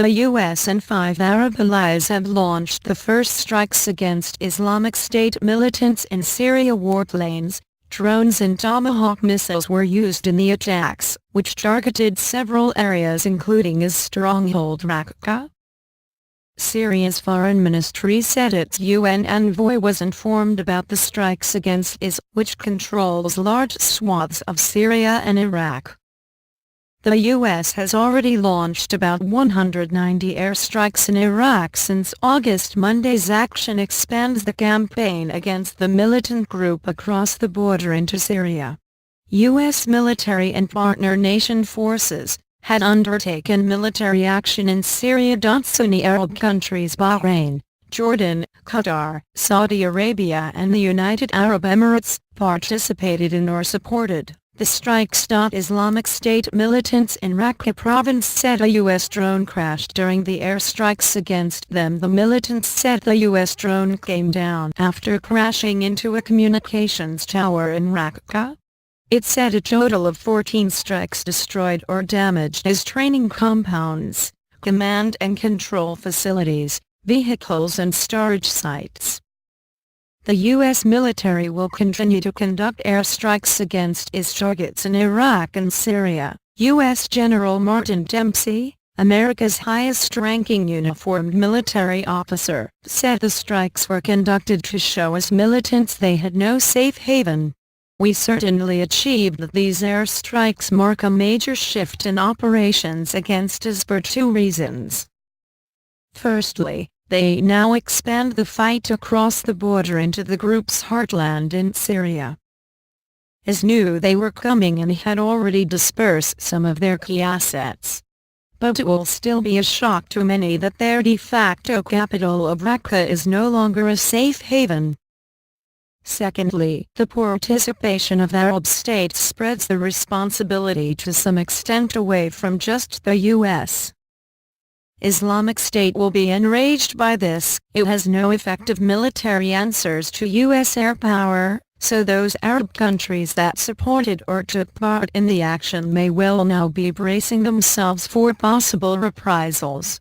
The US and 5 Arab allies have launched the first strikes against Islamic State militants in Syria. Warplanes, drones and Tomahawk missiles were used in the attacks, which targeted several areas including its stronghold Raqqa. Syria's foreign ministry said its UN envoy was informed about the strikes against IS, which controls large swaths of Syria and Iraq. The U.S. has already launched about 190 airstrikes in Iraq since August. Monday's action expands the campaign against the militant group across the border into Syria. U.S. military and partner nation forces had undertaken military action in Syria. Sunni Arab countries Bahrain, Jordan, Qatar, Saudi Arabia and the United Arab Emirates participated in or supported the strikes. Islamic State militants in Raqqa province said a U.S. drone crashed during the airstrikes against them. The militants said the U.S. drone came down after crashing into a communications tower in Raqqa. It said a total of 14 strikes destroyed or damaged its training compounds, command and control facilities, vehicles and storage sites. The U.S. military will continue to conduct airstrikes against its targets in Iraq and Syria. U.S. General Martin Dempsey, America's highest-ranking uniformed military officer, said the strikes were conducted to show us militants they had no safe haven. We certainly achieved that. These airstrikes mark a major shift in operations against us for two reasons. Firstly, they now expand the fight across the border into the group's heartland in Syria. IS knew they were coming and had already dispersed some of their key assets. But it will still be a shock to many that their de facto capital of Raqqa is no longer a safe haven. Secondly, the participation of Arab states spreads the responsibility to some extent away from just the U.S. Islamic State will be enraged by this. It has no effective military answers to U.S. air power, so those Arab countries that supported or took part in the action may well now be bracing themselves for possible reprisals.